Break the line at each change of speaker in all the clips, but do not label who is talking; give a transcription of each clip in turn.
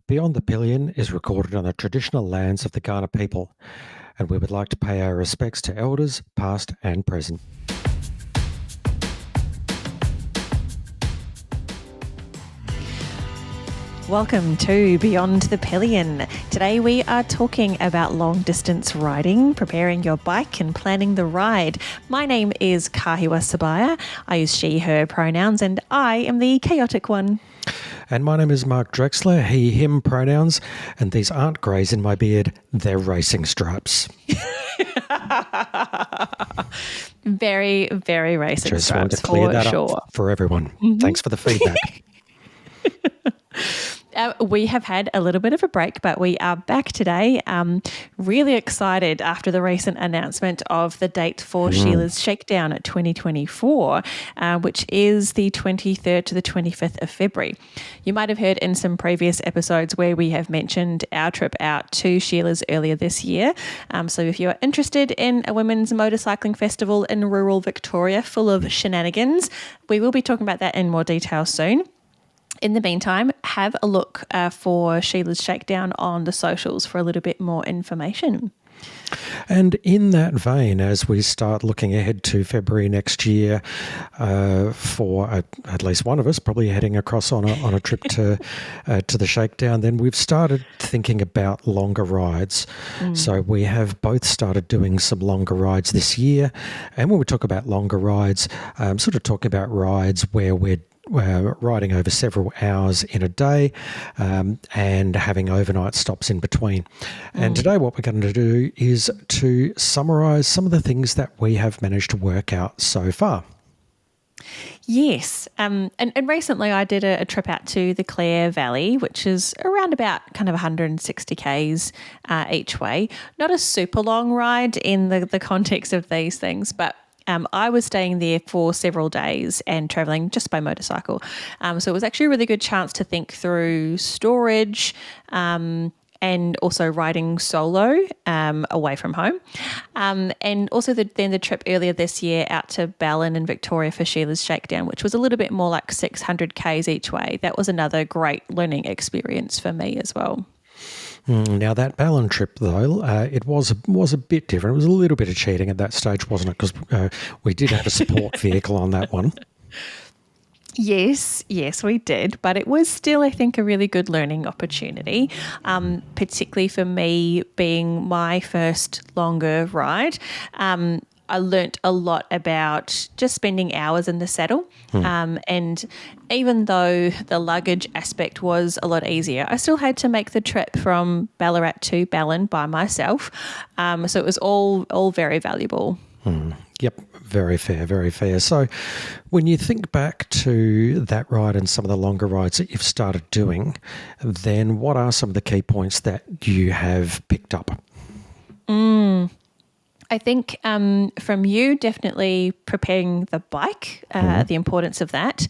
Beyond the Pillion is recorded on the traditional lands of the Kaurna people, and we would like to pay our respects to elders, past and present.
Welcome to Beyond the Pillion. Today we are talking about long distance riding, preparing your bike and planning the ride. My name is Kahiwa Sebire. I use she, her pronouns, and I am the chaotic one.
And my name is Mark Drechsler, he, him pronouns, and these aren't greys in my beard, they're racing stripes.
Very, very racing
Just
stripes,
wanted to clear that
sure.
up for everyone. Thanks for the feedback.
We have had a little bit of a break, but we are back today. Really excited after the recent announcement of the date for Sheila's Shakedown at 2024, which is the 23rd to the 25th of February. You might have heard in some previous episodes where we have mentioned our trip out to Sheila's earlier this year. So if you are interested in a women's motorcycling festival in rural Victoria full of shenanigans, we will be talking about that in more detail soon. In the meantime, have a look for Sheila's Shakedown on the socials for a little bit more information.
And in that vein, as we start looking ahead to February next year, for at least one of us probably heading across on a trip to the Shakedown, then we've started thinking about longer rides. So we have both started doing some longer rides this year. And when we talk about longer rides, sort of talking about rides where we're riding over several hours in a day and having overnight stops in between. And today what we're going to do is to summarise some of the things that we have managed to work out so far.
Yes. And recently I did a trip out to the Clare Valley, which is around about kind of 160 Ks each way. Not a super long ride in the context of these things, but I was staying there for several days and travelling just by motorcycle. So it was actually a really good chance to think through storage and also riding solo away from home. And also then the trip earlier this year out to Ballin in Victoria for Sheila's Shakedown, which was a little bit more like 600 Ks each way. That was another great learning experience for me as well.
Now, that Ballin trip, though, it was a bit different. It was a little bit of cheating at that stage, wasn't it? Because we did have a support vehicle on that one.
Yes, we did. But it was still, I think, a really good learning opportunity, particularly for me being my first longer ride. I learnt a lot about just spending hours in the saddle. And even though the luggage aspect was a lot easier, I still had to make the trip from Ballarat to Ballin by myself. So it was all very valuable.
Yep, very fair, very fair. So when you think back to that ride and some of the longer rides that you've started doing, then what are some of the key points that you have picked up?
I think from you, definitely preparing the bike, the importance of that.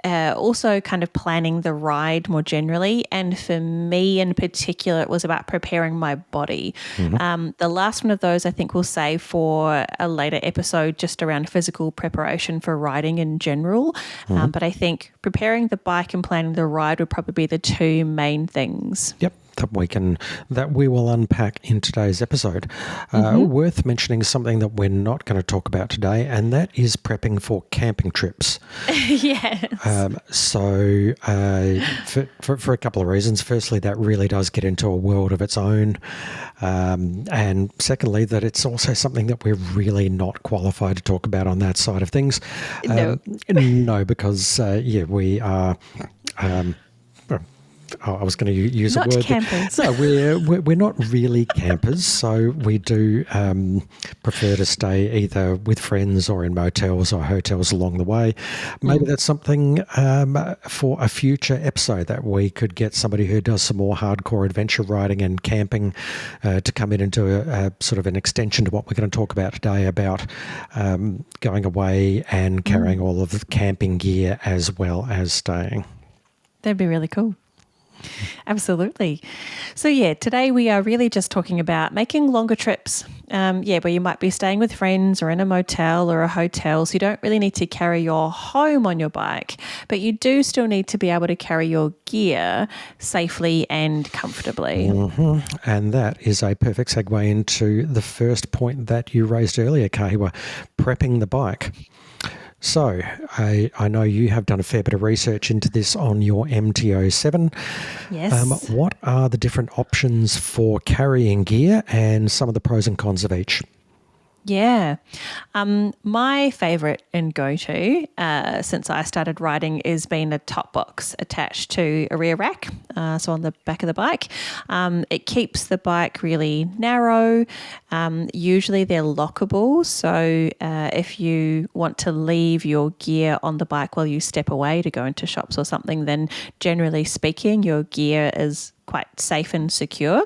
Also kind of planning the ride more generally. And for me in particular, it was about preparing my body. The last one of those I think we'll save for a later episode just around physical preparation for riding in general. But I think preparing the bike and planning the ride would probably be the two main things.
Yep. That we will unpack in today's episode. Worth mentioning something that we're not going to talk about today, and that is prepping for camping trips.
Yes.
So for a couple of reasons. Firstly, that really does get into a world of its own. And secondly, that it's also something that we're really not qualified to talk about on that side of things. No, because, we are... I was going to use
not
a word.
Campers.
No, we're not really campers. So we do prefer to stay either with friends or in motels or hotels along the way. Maybe that's something for a future episode that we could get somebody who does some more hardcore adventure riding and camping to come in and do a sort of an extension to what we're going to talk about today about going away and carrying all of the camping gear as well as staying.
That'd be really cool. Absolutely. So, today we are really just talking about making longer trips. Where you might be staying with friends or in a motel or a hotel. So, you don't really need to carry your home on your bike, but you do still need to be able to carry your gear safely and comfortably.
And that is a perfect segue into the first point that you raised earlier, Kahiwa, prepping the bike. So I know you have done a fair bit of research into this on your MTO7.
Yes.
What are the different options for carrying gear and some of the pros and cons of each?
Yeah. My favourite and go-to since I started riding is being a top box attached to a rear rack, so on the back of the bike. It keeps the bike really narrow. Usually they're lockable, so if you want to leave your gear on the bike while you step away to go into shops or something, then generally speaking, your gear is quite safe and secure.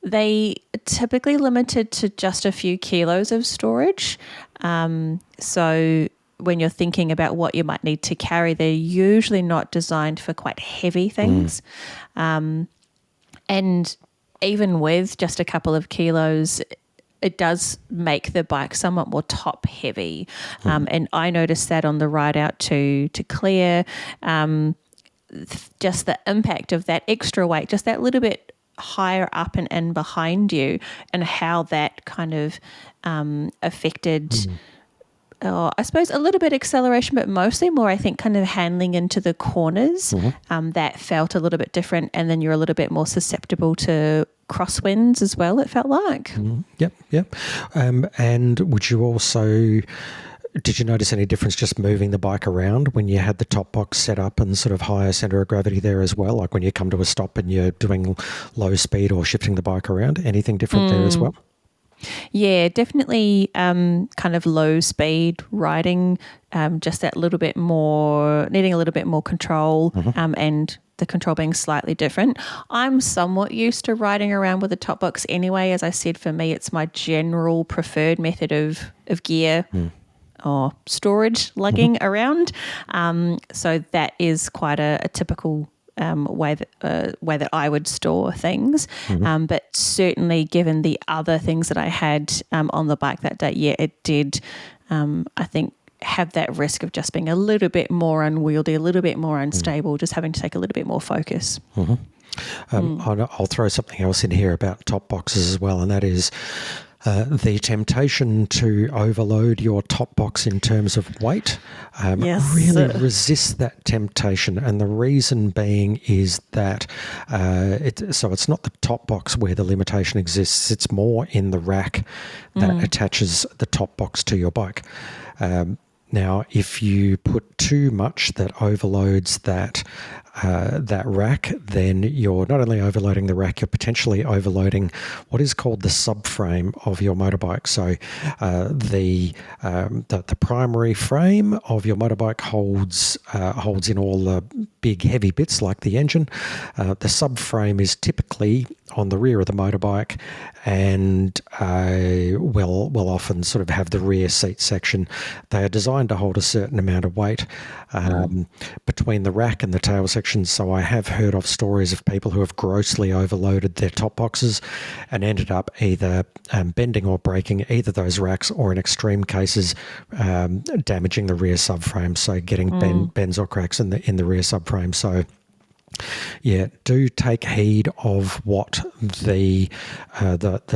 They are typically limited to just a few kilos of storage. So when you're thinking about what you might need to carry, they're usually not designed for quite heavy things. And even with just a couple of kilos, it does make the bike somewhat more top heavy. And I noticed that on the ride out to Clare, just the impact of that extra weight, just that little bit higher up and behind you, and how that kind of affected, I suppose, a little bit acceleration, but mostly more, I think, kind of handling into the corners. That felt a little bit different, and then you're a little bit more susceptible to crosswinds as well, it felt like.
Yep. And would you also... Did you notice any difference just moving the bike around when you had the top box set up and sort of higher center of gravity there as well? Like when you come to a stop and you're doing low speed or shifting the bike around, anything different there as well?
Yeah, definitely kind of low speed riding, just that little bit more, needing a little bit more control and the control being slightly different. I'm somewhat used to riding around with a top box anyway. As I said, for me, it's my general preferred method of gear or storage lugging around. So that is quite a typical way that I would store things. But certainly given the other things that I had on the bike that day, it did, I think, have that risk of just being a little bit more unwieldy, a little bit more unstable, just having to take a little bit more focus.
I'll throw something else in here about top boxes as well, and that is the temptation to overload your top box in terms of weight. Really resist that temptation, and the reason being is that it's not the top box where the limitation exists, it's more in the rack that attaches the top box to your bike. Now, if you put too much that overloads that rack, then you're not only overloading the rack, you're potentially overloading what is called the subframe of your motorbike. So the primary frame of your motorbike holds in all the big heavy bits like the engine. The subframe is typically on the rear of the motorbike and will often sort of have the rear seat section. They are designed to hold a certain amount of weight between the rack and the tail section. So I have heard of stories of people who have grossly overloaded their top boxes and ended up either bending or breaking either those racks, or in extreme cases damaging the rear subframe, so getting bends or cracks in the rear subframe. So yeah, do take heed of what the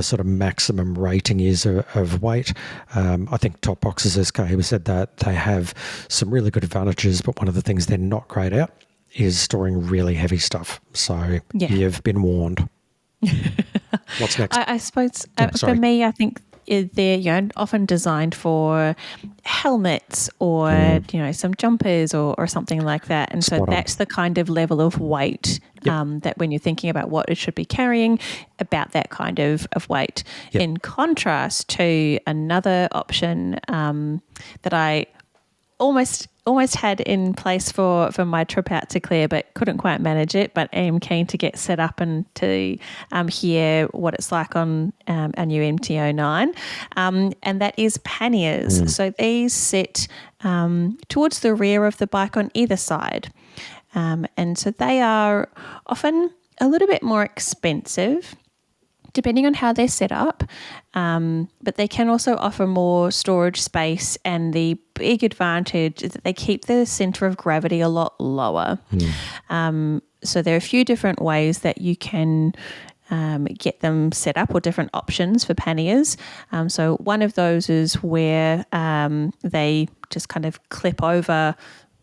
sort of maximum rating is of weight. I think top boxes, as Kahiwa said, that they have some really good advantages, but one of the things they're not great at is storing really heavy stuff. So you've been warned. What's next?
I suppose for me, I think they're often designed for helmets or some jumpers or something like that, and so that's the kind of level of weight that when you're thinking about what it should be carrying, about that kind of weight. In contrast to another option that I almost had in place for my trip out to Clare, but couldn't quite manage it, but am keen to get set up and to hear what it's like on our new MT09, and that is panniers. So these sit towards the rear of the bike on either side. And so they are often a little bit more expensive, depending on how they're set up, but they can also offer more storage space, and the big advantage is that they keep the centre of gravity a lot lower. So there are a few different ways that you can get them set up, or different options for panniers. So one of those is where they just kind of clip over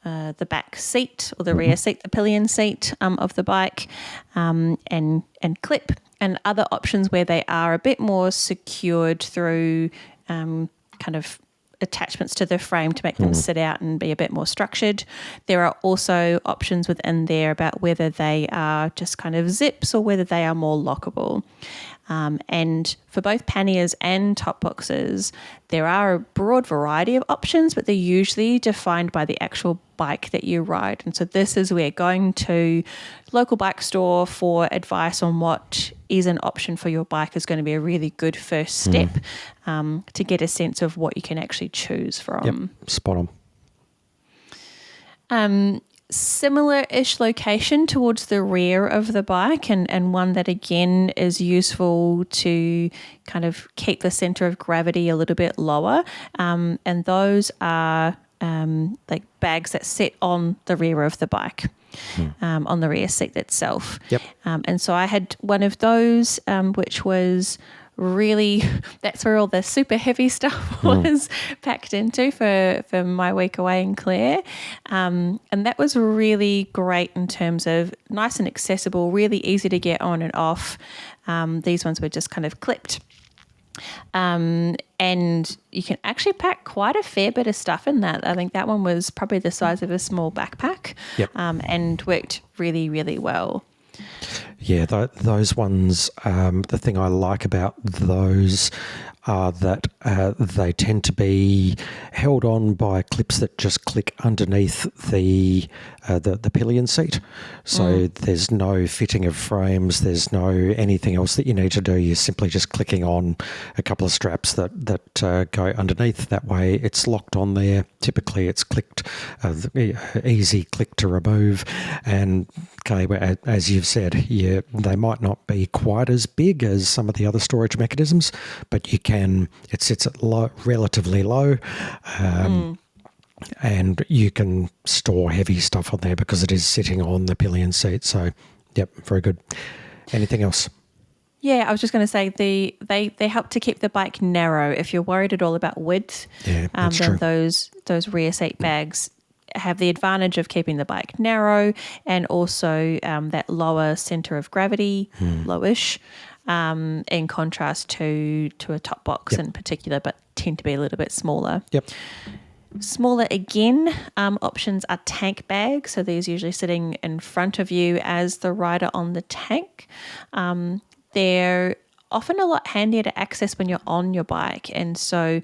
the back seat or the rear seat, the pillion seat of the bike, and clip. And other options where they are a bit more secured through kind of attachments to the frame to make them sit out and be a bit more structured. There are also options within there about whether they are just kind of zips or whether they are more lockable. And for both panniers and top boxes, there are a broad variety of options, but they're usually defined by the actual bike that you ride. And so this is where going to local bike store for advice on what is an option for your bike is going to be a really good first step to get a sense of what you can actually choose from.
Yep, spot on.
Similar-ish location towards the rear of the bike, and one that again is useful to kind of keep the center of gravity a little bit lower, and those are like bags that sit on the rear of the bike, on the rear seat itself.
Yep.
And so I had one of those, which was really, that's where all the super heavy stuff was packed into for my week away in Clare. And that was really great in terms of nice and accessible, really easy to get on and off. These ones were just kind of clipped. And you can actually pack quite a fair bit of stuff in that. I think that one was probably the size of a small backpack.
Yep.
And worked really, really well.
Yeah, those ones, the thing I like about those are that they tend to be held on by clips that just click underneath the pillion seat. So there's no fitting of frames, there's no anything else that you need to do. You're simply just clicking on a couple of straps that go underneath. That way it's locked on there. Typically it's clicked, easy click to remove. And Kahiwa, as you've said, yeah, they might not be quite as big as some of the other storage mechanisms, but it sits at relatively low, and you can store heavy stuff on there because it is sitting on the pillion seat. So, yep, very good. Anything else?
Yeah, I was just going to say they help to keep the bike narrow. If you're worried at all about width,
Yeah, that's
then
true.
those rear seat bags have the advantage of keeping the bike narrow, and also that lower center of gravity, lowish, in contrast to a top box in particular, but tend to be a little bit smaller.
Yep.
Smaller again, options are tank bags. So these usually sitting in front of you as the rider on the tank. They're often a lot handier to access when you're on your bike, and so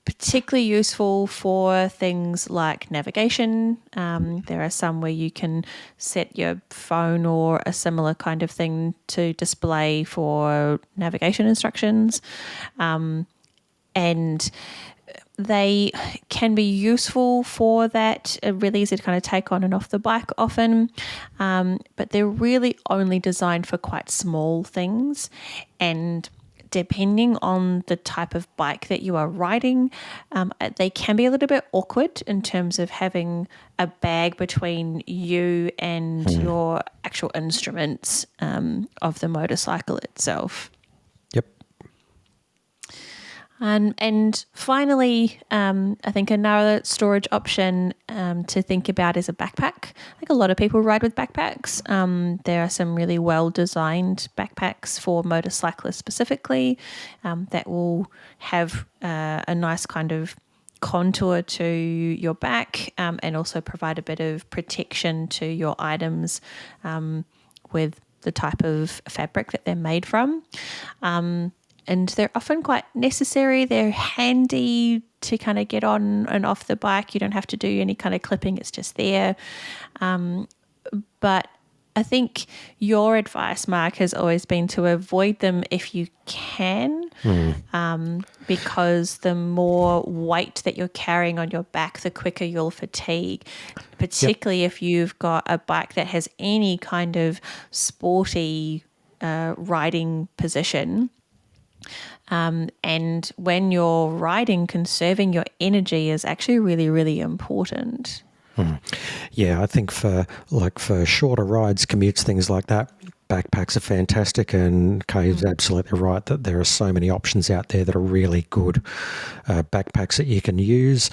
particularly useful for things like navigation. There are some where you can set your phone or a similar kind of thing to display for navigation instructions. And they can be useful for that. Really easy to kind of take on and off the bike often, but they're really only designed for quite small things. And depending on the type of bike that you are riding, they can be a little bit awkward in terms of having a bag between you and your actual instruments of the motorcycle itself.
Yep.
And finally, I think another storage option to think about is a backpack. I think a lot of people ride with backpacks. There are some really well-designed backpacks for motorcyclists specifically that will have a nice kind of contour to your back, and also provide a bit of protection to your items with the type of fabric that they're made from. And they're often quite necessary. They're handy to kind of get on and off the bike. You don't have to do any kind of clipping. It's just there. But I think your advice, Mark, has always been to avoid them if you can, because the more weight that you're carrying on your back, the quicker you'll fatigue, particularly if you've got a bike that has any kind of sporty riding position. And when you're riding, conserving your energy is actually really, really important.
Yeah, I think for shorter rides, commutes, things like that, backpacks are fantastic. And Kay's absolutely right that there are so many options out there that are really good backpacks that you can use.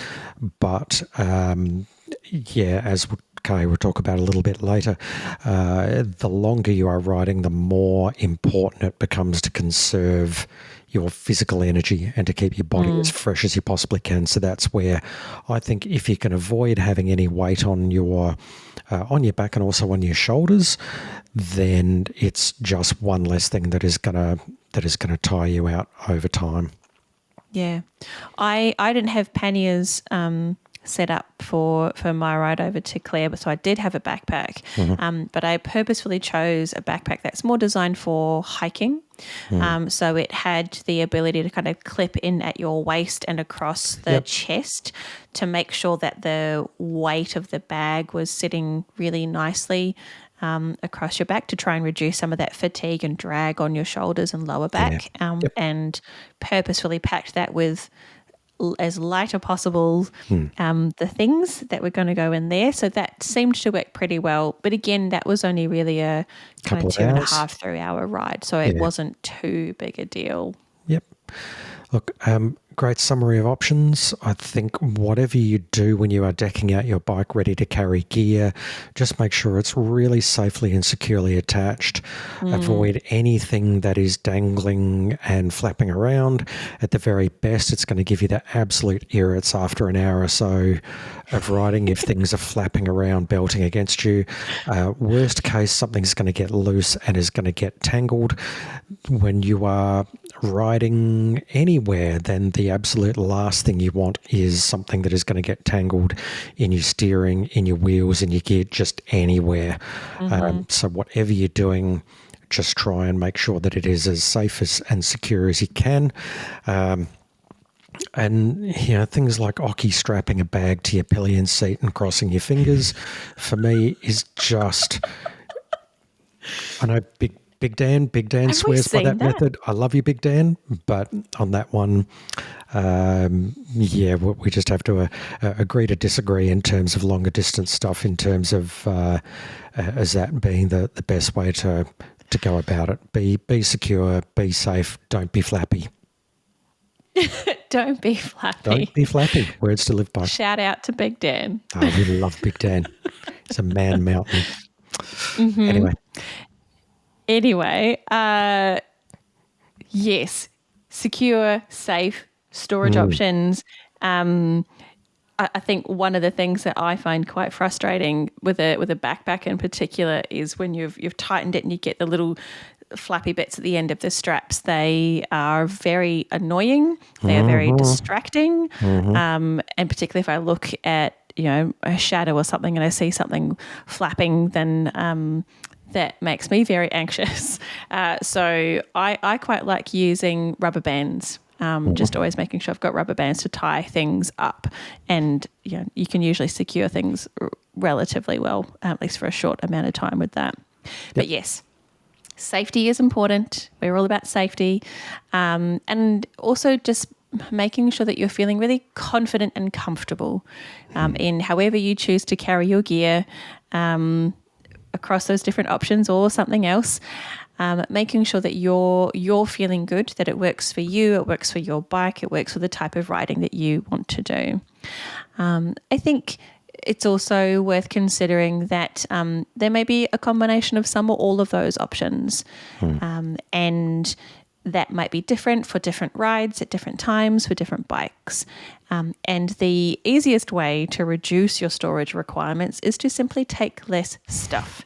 But as Kay will talk about a little bit later, the longer you are riding, the more important it becomes to conserve your physical energy and to keep your body as fresh as you possibly can. So that's where I think if you can avoid having any weight on your back and also on your shoulders, then it's just one less thing that is gonna tire you out over time.
Yeah. I didn't have panniers set up for my ride over to Clare, but so I did have a backpack. But I purposefully chose a backpack that's more designed for hiking. So it had the ability to kind of clip in at your waist and across the chest to make sure that the weight of the bag was sitting really nicely across your back to try and reduce some of that fatigue and drag on your shoulders and lower back. And purposefully packed that with as light as possible the things that were going to go in there. So that seemed to work pretty well. But again, that was only really a kind of 2.5, 3 hour ride. So it wasn't too big a deal.
Yep. Look, great summary of options. I think whatever you do when you are decking out your bike ready to carry gear, just make sure it's really safely and securely attached. Avoid anything that is dangling and flapping around. At the very best, it's going to give you the absolute irrits after an hour or so of riding if things are flapping around, belting against you. Worst case, something's going to get loose and is going to get tangled. When you are riding anywhere, then the absolute last thing you want is something that is going to get tangled in your steering, in your wheels, in your gear, just anywhere. So whatever you're doing, just try and make sure that it is as safe and secure as you can. And, things like Oki strapping a bag to your pillion seat and crossing your fingers, for me, is just... I know Big Dan swears by that method. I love you, Big Dan, but on that one, we just have to agree to disagree in terms of longer distance stuff, in terms of as that being the best way to go about it. Be secure, be safe, don't be flappy.
Don't be flappy.
Don't be flappy. Words to live by.
Shout out to Big Dan.
I really love Big Dan. He's a man mountain. Anyway,
yes, secure, safe storage options. I think one of the things that I find quite frustrating with a backpack in particular is when you've tightened it and you get the little flappy bits at the end of the straps. They are very annoying. They are very distracting. And particularly if I look at, a shadow or something and I see something flapping, then that makes me very anxious. So I quite like using rubber bands. Just always making sure I've got rubber bands to tie things up, and you can usually secure things relatively well, at least for a short amount of time with that. But yes, safety is important. We're all about safety, and also just making sure that you're feeling really confident and comfortable in however you choose to carry your gear across those different options or something else. Making sure that you're feeling good, that it works for you, it works for your bike, it works for the type of riding that you want to do. I think it's also worth considering that there may be a combination of some or all of those options, and that might be different for different rides at different times for different bikes. And the easiest way to reduce your storage requirements is to simply take less stuff.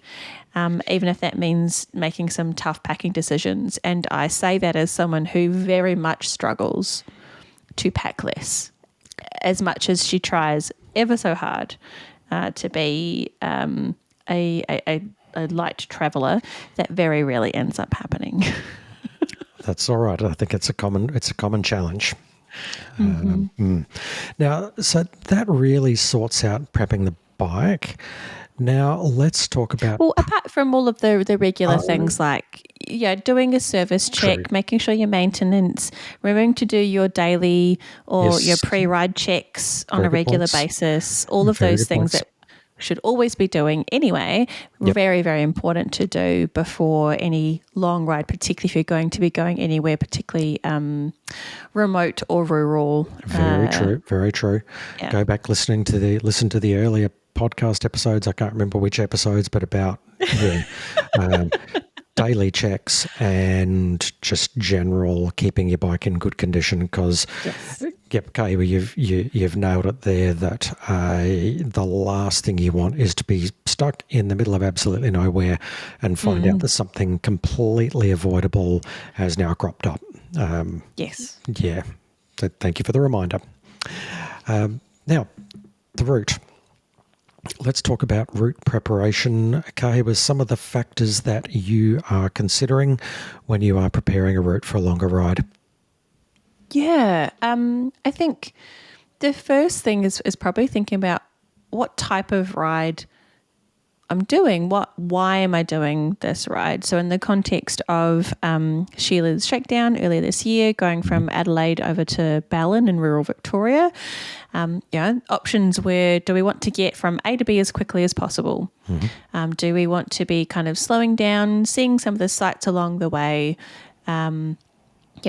Even if that means making some tough packing decisions. And I say that as someone who very much struggles to pack less, as much as she tries ever so hard to be a a light traveller, that very rarely ends up happening.
That's all right. I think it's a common challenge. Now, so that really sorts out prepping the bike. Now, let's talk about...
Well, apart from all of the regular things like doing a service check,
True.
making sure your maintenance, remembering to do your daily or
Yes.
your pre-ride checks on
Very
a
good
regular
points.
basis, all of
Very
those
good
things
points.
that should always be doing anyway,
Yep.
very, very important to do before any long ride, particularly if you're going to be going anywhere, particularly remote or rural.
Very true. Very true.
Yeah.
Go back listen to the earlier podcast episodes. I can't remember which episodes, but about daily checks and just general keeping your bike in good condition. Because
Yes.
yep, Kahiwa, you've nailed it there. That the last thing you want is to be stuck in the middle of absolutely nowhere and find out that something completely avoidable has now cropped up.
Yes.
Yeah. So thank you for the reminder. Now, the route. Let's talk about route preparation. Kahiwa, some of the factors that you are considering when you are preparing a route for a longer ride.
Yeah. I think the first thing is probably thinking about what type of ride I'm doing. Why am I doing this ride? So in the context of Sheila's Shakedown earlier this year, going from Adelaide over to Ballin in rural Victoria, options were, do we want to get from A to B as quickly as possible? Do we want to be kind of slowing down, seeing some of the sights along the way?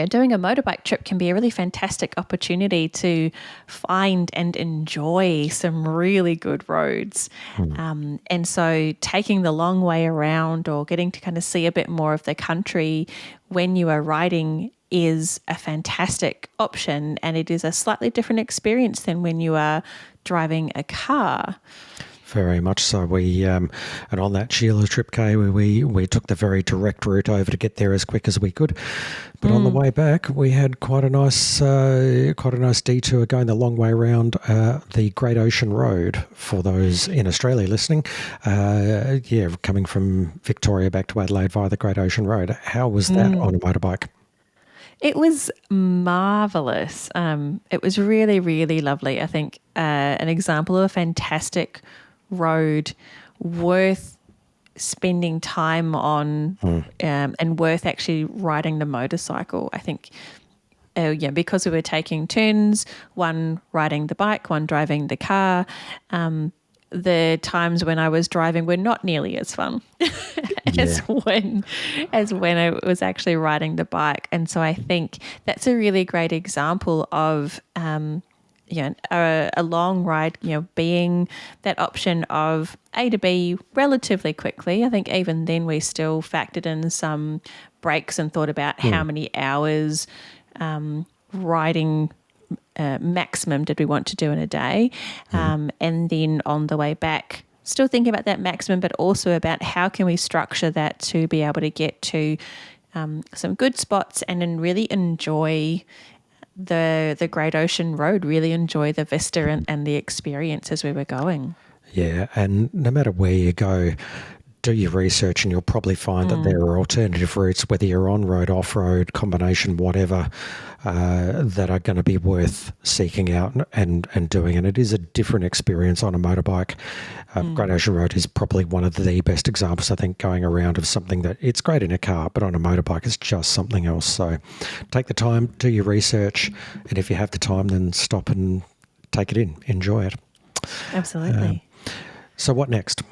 Doing a motorbike trip can be a really fantastic opportunity to find and enjoy some really good roads. And so taking the long way around or getting to kind of see a bit more of the country when you are riding is a fantastic option, and it is a slightly different experience than when you are driving a car.
Very much so. We and on that Sheila trip, Kay, we took the very direct route over to get there as quick as we could. But on the way back, we had quite a nice detour going the long way around the Great Ocean Road. For those in Australia listening, coming from Victoria back to Adelaide via the Great Ocean Road. How was that on a motorbike?
It was marvelous. It was really, really lovely. I think an example of a fantastic road worth spending time on and worth actually riding the motorcycle. I think, because we were taking turns, one riding the bike, one driving the car, the times when I was driving were not nearly as fun as when I was actually riding the bike. And so I think that's a really great example of a long ride, being that option of A to B relatively quickly. I think even then we still factored in some breaks and thought about how many hours riding maximum did we want to do in a day. And then on the way back, still thinking about that maximum, but also about how can we structure that to be able to get to some good spots and then really enjoy the Great Ocean Road, really enjoy the vista and the experience as we were going.
Yeah, and no matter where you go, do your research and you'll probably find that there are alternative routes, whether you're on-road, off-road, combination, whatever, that are going to be worth seeking out and doing. And it is a different experience on a motorbike. Great Ocean Road is probably one of the best examples, I think, going around of something that it's great in a car, but on a motorbike it's just something else. So take the time, do your research, and if you have the time, then stop and take it in, enjoy it.
Absolutely.
So what next?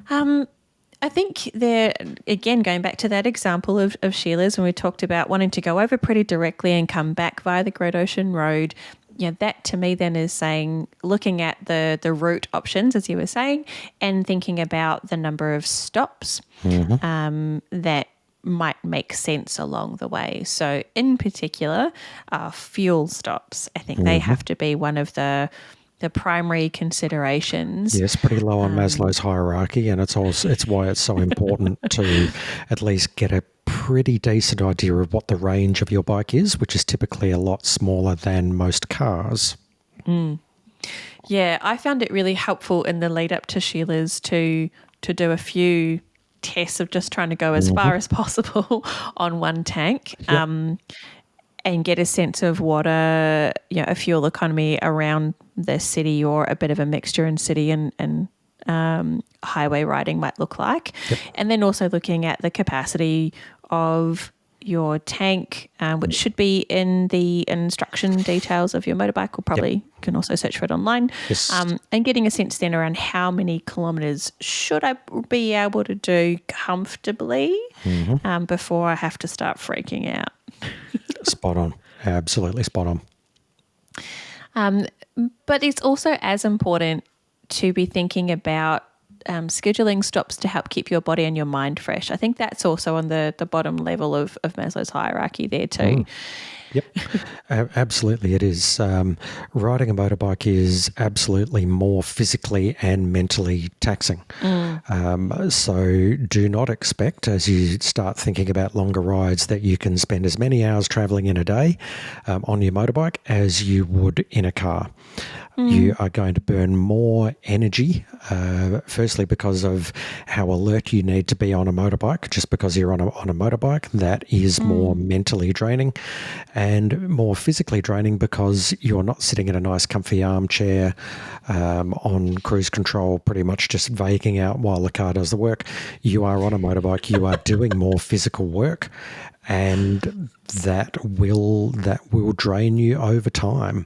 I think there, again, going back to that example of Sheila's when we talked about wanting to go over pretty directly and come back via the Great Ocean Road, that to me then is saying, looking at the route options, as you were saying, and thinking about the number of stops that might make sense along the way. So in particular, fuel stops. I think they have to be one of the primary considerations.
Yes, pretty low on Maslow's hierarchy, and it's why it's so important to at least get a pretty decent idea of what the range of your bike is, which is typically a lot smaller than most cars.
Yeah, I found it really helpful in the lead up to Sheila's to to do a few tests of just trying to go as far as possible on one tank. And get a sense of what a fuel economy around the city or a bit of a mixture in city and highway riding might look like. And then also looking at the capacity of your tank, which should be in the instruction details of your motorbike, or probably can also search for it online. And getting a sense then around how many kilometres should I be able to do comfortably before I have to start freaking out.
Spot on. Absolutely spot on.
But it's also as important to be thinking about scheduling stops to help keep your body and your mind fresh. I think that's also on the bottom level of Maslow's hierarchy there too.
Yep, absolutely it is. Riding a motorbike is absolutely more physically and mentally taxing. So do not expect, as you start thinking about longer rides, that you can spend as many hours travelling in a day on your motorbike as you would in a car. You are going to burn more energy, firstly because of how alert you need to be on a motorbike. Just because you're on a motorbike, that is more mentally draining, and more physically draining because you're not sitting in a nice comfy armchair on cruise control, pretty much just vaguing out while the car does the work. You are on a motorbike, you are doing more physical work, and that will drain you over time.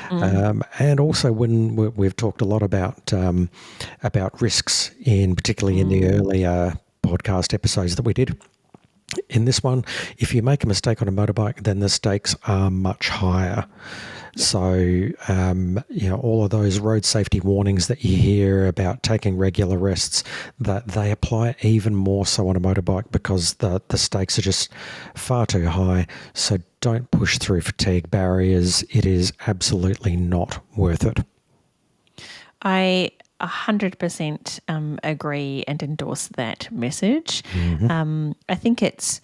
And also, when we've talked a lot about risks, particularly in the earlier podcast episodes that we did. In this one, if you make a mistake on a motorbike, then the stakes are much higher. So, all of those road safety warnings that you hear about taking regular rests, that they apply even more so on a motorbike because the stakes are just far too high. So don't push through fatigue barriers. It is absolutely not worth it.
I 100% agree and endorse that message. I think it's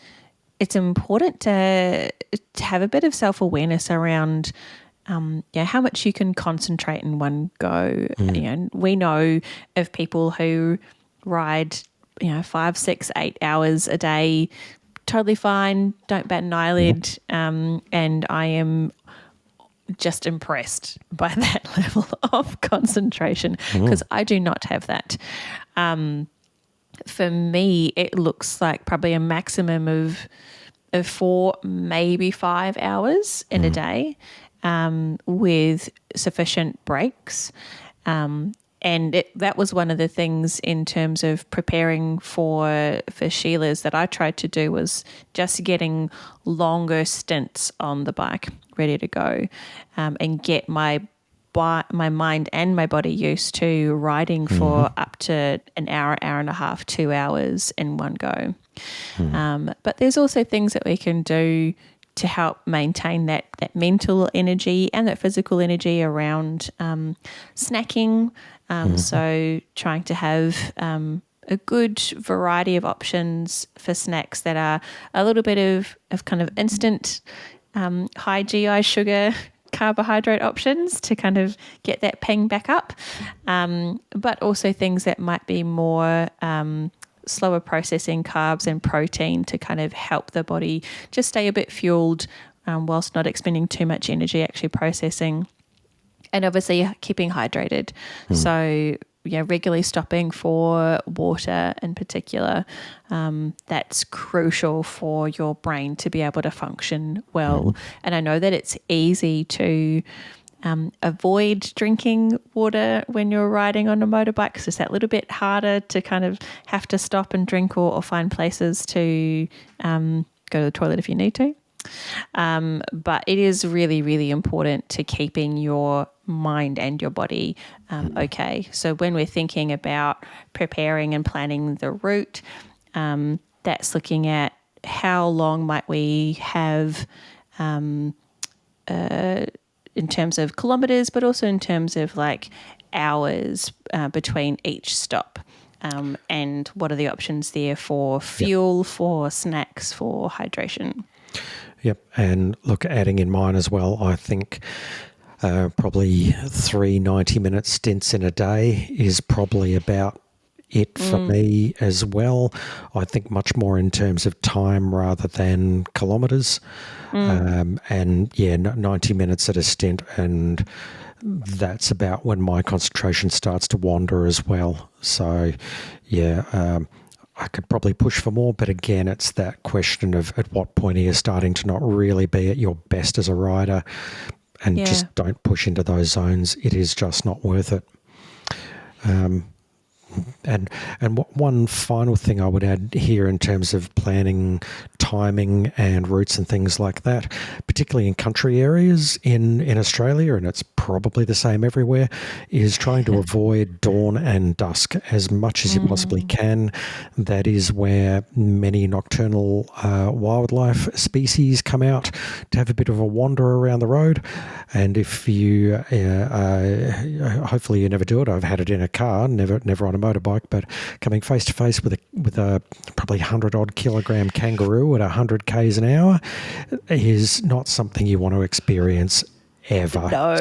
important to have a bit of self-awareness around how much you can concentrate in one go. We know of people who ride 5, 6, 8 hours a day totally fine, don't bat an eyelid, and I am just impressed by that level of concentration because I do not have that. For me, it looks like probably a maximum of 4, maybe 5 hours in a day, with sufficient breaks. And that was one of the things in terms of preparing for Sheila's that I tried to do, was just getting longer stints on the bike ready to go, and get my mind and my body used to riding for up to an hour, hour and a half, 2 hours in one go. But there's also things that we can do to help maintain that mental energy and that physical energy around snacking. So trying to have a good variety of options for snacks that are a little bit of kind of instant high GI sugar carbohydrate options to kind of get that ping back up, but also things that might be more slower processing carbs and protein to kind of help the body just stay a bit fueled whilst not expending too much energy actually processing. And obviously keeping hydrated. So, regularly stopping for water in particular, that's crucial for your brain to be able to function well. And I know that it's easy to avoid drinking water when you're riding on a motorbike because it's that little bit harder to kind of have to stop and drink or find places to go to the toilet if you need to. But it is really, really important to keeping your mind and your body okay. So when we're thinking about preparing and planning the route, that's looking at how long might we have in terms of kilometres, but also in terms of like hours between each stop. And what are the options there for fuel, for snacks, for hydration?
Yep. And look, adding in mine as well, I think probably 3 90-minute stints in a day is probably about it for me as well. I think much more in terms of time rather than kilometres. And yeah, 90 minutes at a stint, and that's about when my concentration starts to wander as well. So yeah, I could probably push for more, but again, it's that question of at what point are you starting to not really be at your best as a rider, and just don't push into those zones. It is just not worth it. And one final thing I would add here in terms of planning, timing and routes and things like that, particularly in country areas in Australia, and it's probably the same everywhere, is trying to avoid dawn and dusk as much as you possibly can. That is where many nocturnal wildlife species come out to have a bit of a wander around the road. And if you, hopefully you never do it. I've had it in a car, never on a motorbike, but coming face to face with a probably 100-odd kilogram kangaroo at 100 k's an hour is not something you want to experience ever.
No,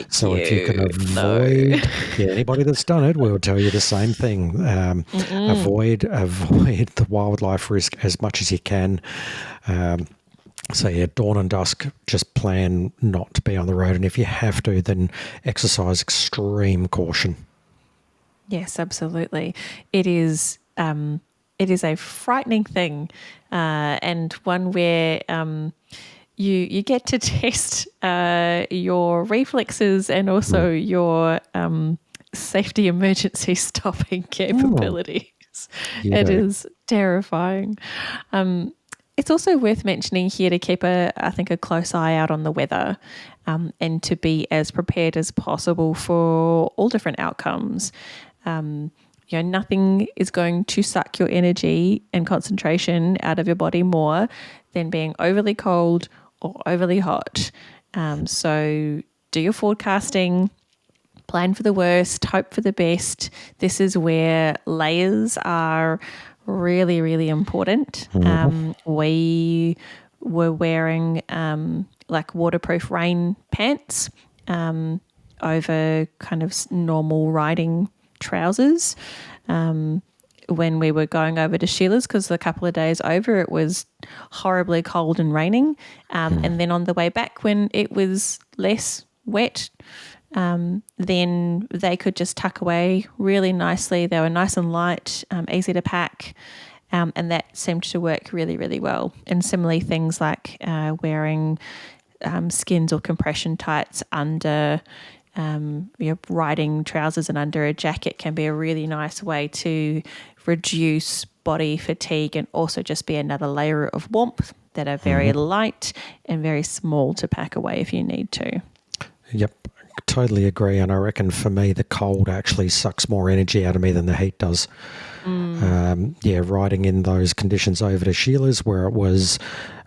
so if you can avoid, anybody that's done it will tell you the same thing. Avoid the wildlife risk as much as you can. So yeah, dawn and dusk, just plan not to be on the road, and if you have to, then exercise extreme caution.
Yes, absolutely. It is a frightening thing, and one where you get to test your reflexes and also your safety emergency stopping capabilities. It is terrifying. It's also worth mentioning here to keep a close eye out on the weather, and to be as prepared as possible for all different outcomes. Nothing is going to suck your energy and concentration out of your body more than being overly cold or overly hot. So do your forecasting, plan for the worst, hope for the best. This is where layers are really, really important. We were wearing like waterproof rain pants over kind of normal riding trousers when we were going over to Sheila's, because a couple of days over it was horribly cold and raining, and then on the way back when it was less wet, then they could just tuck away really nicely. They were nice and light, easy to pack, and that seemed to work really, really well. And similarly, things like wearing skins or compression tights under your riding trousers and under a jacket can be a really nice way to reduce body fatigue and also just be another layer of warmth that are very light and very small to pack away if you need to.
Yep, totally agree. And I reckon for me, the cold actually sucks more energy out of me than the heat does. Riding in those conditions over to Sheila's where it was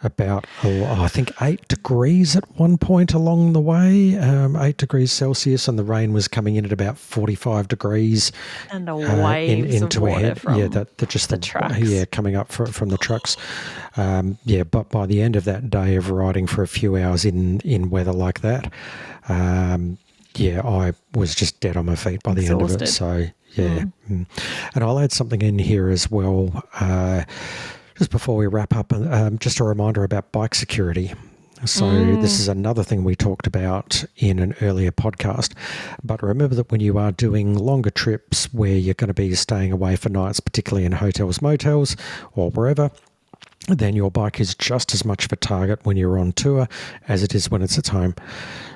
about, I think 8 degrees at one point along the way, 8 degrees Celsius, and the rain was coming in at about 45 degrees.
And the waves into of water from
the
trucks.
Coming up from the trucks. But by the end of that day of riding for a few hours in weather like that, I was just dead on my feet by the end of it. So and I'll add something in here as well, just before we wrap up, just a reminder about bike security. So this is another thing we talked about in an earlier podcast. But remember that when you are doing longer trips where you're going to be staying away for nights, particularly in hotels, motels, or wherever, then your bike is just as much of a target when you're on tour as it is when it's at home.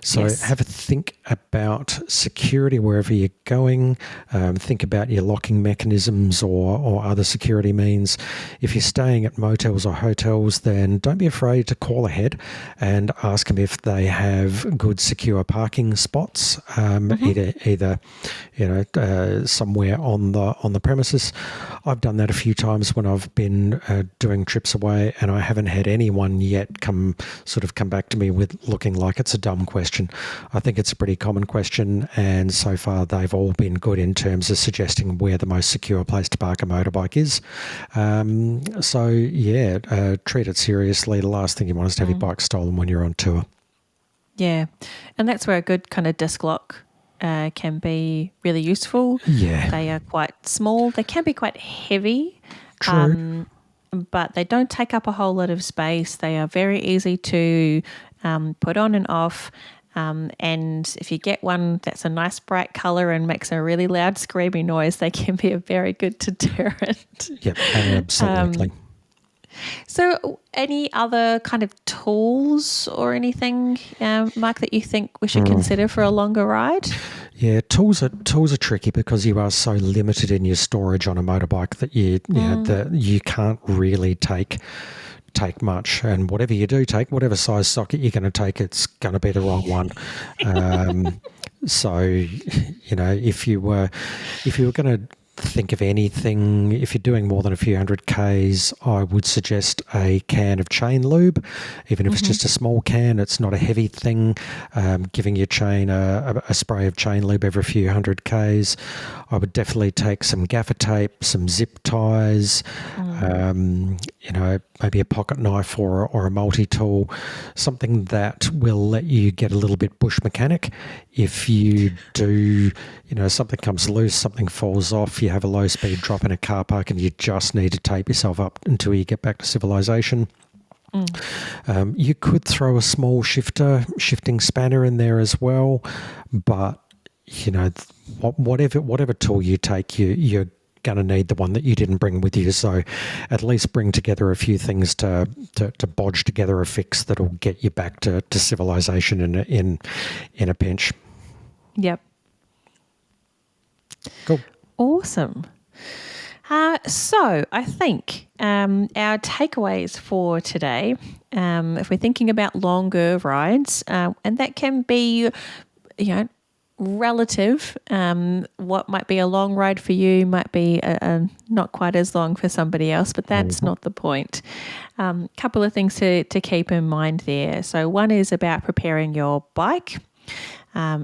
So have a think about security wherever you're going. Think about your locking mechanisms or other security means. If you're staying at motels or hotels, then don't be afraid to call ahead and ask them if they have good secure parking spots, either somewhere on the premises. I've done that a few times when I've been doing trips away, and I haven't had anyone yet come back to me with looking like it's a dumb question. I think it's a pretty common question, and so far they've all been good in terms of suggesting where the most secure place to park a motorbike is. Treat it seriously. The last thing you want is to have your bike stolen when you're on tour.
Yeah, and that's where a good kind of disc lock can be really useful.
Yeah.
They are quite small. They can be quite heavy.
True.
But they don't take up a whole lot of space. They are very easy to put on and off. And if you get one that's a nice bright colour and makes a really loud screaming noise, they can be a very good deterrent.
Yep, absolutely.
So any other kind of tools or anything, Mark, that you think we should consider for a longer ride?
Yeah, tools are tricky because you are so limited in your storage on a motorbike that you can't really take much, and whatever you do take, whatever size socket you're going to take, it's going to be the wrong one. So, if you were going to think of anything, if you're doing more than a few hundred Ks, I would suggest a can of chain lube, even if it's just a small can. It's not a heavy thing. Giving your chain a spray of chain lube every few hundred Ks. I would definitely take some gaffer tape, some zip ties, maybe a pocket knife or a multi-tool, something that will let you get a little bit bush mechanic. If you do, something comes loose, something falls off, you have a low speed drop in a car park and you just need to tape yourself up until you get back to civilization. You could throw a small shifting spanner in there as well, but whatever tool you take, you're going to need the one that you didn't bring with you. So at least bring together a few things to bodge together a fix that'll get you back to civilization in a pinch.
Yep.
Cool.
Awesome. So I think our takeaways for today, if we're thinking about longer rides, and that can be, relative. What might be a long ride for you might be not quite as long for somebody else, but that's not the point. Couple of things to keep in mind there. So one is about preparing your bike.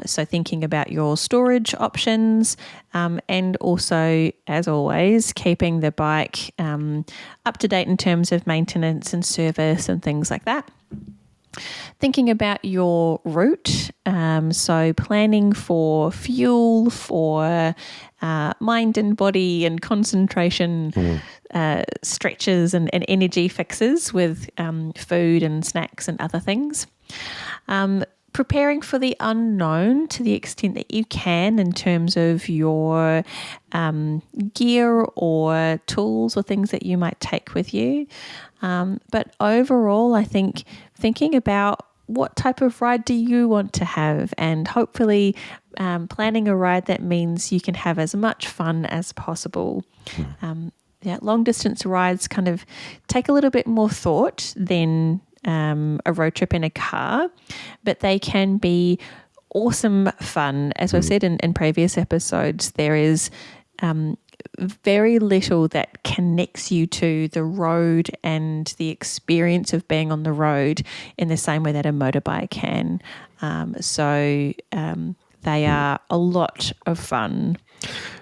So thinking about your storage options, and also, as always, keeping the bike up to date in terms of maintenance and service and things like that. Thinking about your route, so planning for fuel, for mind and body and concentration stretches and energy fixes with food and snacks and other things. Preparing for the unknown to the extent that you can in terms of your gear or tools or things that you might take with you. But overall, I think thinking about what type of ride do you want to have, and hopefully planning a ride that means you can have as much fun as possible. Long distance rides kind of take a little bit more thought than a road trip in a car, but they can be awesome fun. As I've said in previous episodes, there is very little that connects you to the road and the experience of being on the road in the same way that a motorbike can. So they are a lot of fun.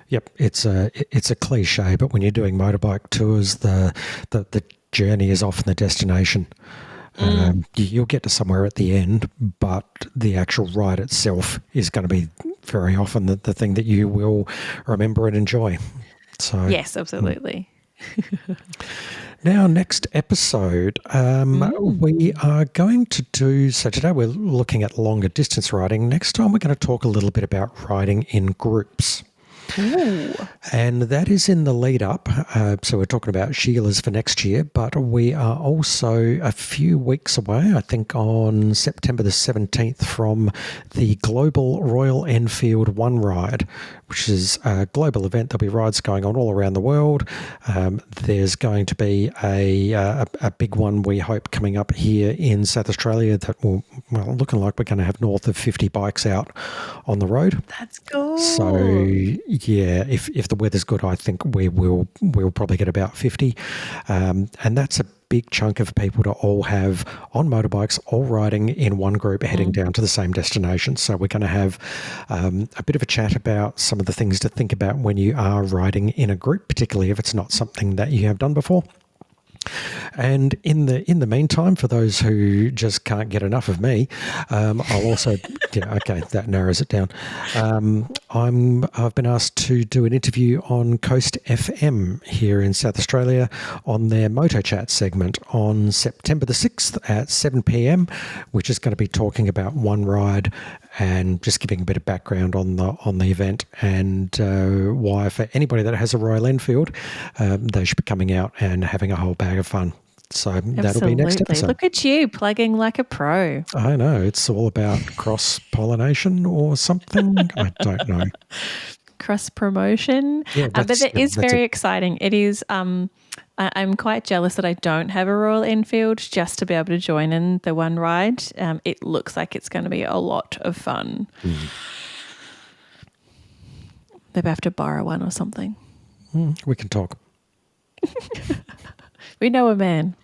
Yep, it's a cliche, but when you're doing motorbike tours, the journey is often the destination. You'll get to somewhere at the end, but the actual ride itself is going to be very often the thing that you will remember and enjoy. So
yes, absolutely.
Now, next episode, we are going to do, so today we're looking at longer distance riding. Next time we're going to talk a little bit about riding in groups.
Ooh.
And that is in the lead up. So we're talking about Sheila's for next year, but we are also a few weeks away, I think on September the 17th, from the Global Royal Enfield One Ride, which is a global event. There'll be rides going on all around the world. There's going to be a big one, we hope, coming up here in South Australia that will, looking like we're going to have north of 50 bikes out on the road.
That's cool.
So, yeah, if the weather's good, I think we'll probably get about 50. And that's a big chunk of people to all have on motorbikes, all riding in one group, heading down to the same destination. So we're going to have a bit of a chat about some of the things to think about when you are riding in a group, particularly if it's not something that you have done before. And in the meantime, for those who just can't get enough of me, I'll also okay, that narrows it down. I've been asked to do an interview on Coast FM here in South Australia on their Moto Chat segment on September the 6th at 7 p.m, which is going to be talking about One Ride and just giving a bit of background on the event and why, for anybody that has a Royal Enfield, they should be coming out and having a whole bag of fun. So that'll be next episode.
Look at you plugging like a pro.
I know. It's all about cross-pollination or something. I don't know.
Cross-promotion.
Yeah,
but it is very exciting. It is... I'm quite jealous that I don't have a Royal Enfield just to be able to join in the One Ride. It looks like it's going to be a lot of fun. Maybe I have to borrow one or something.
We can talk.
We know a man.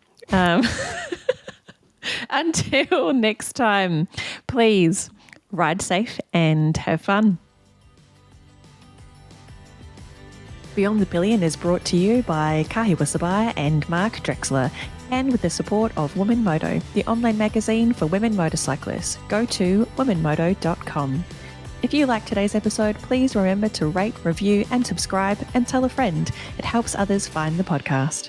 Until next time, please ride safe and have fun. Beyond the Pillion is brought to you by Kahiwa Sebire and Mark Drechsler, and with the support of Women Moto, the online magazine for women motorcyclists. Go to womenmoto.com. If you liked today's episode, please remember to rate, review and subscribe and tell a friend. It helps others find the podcast.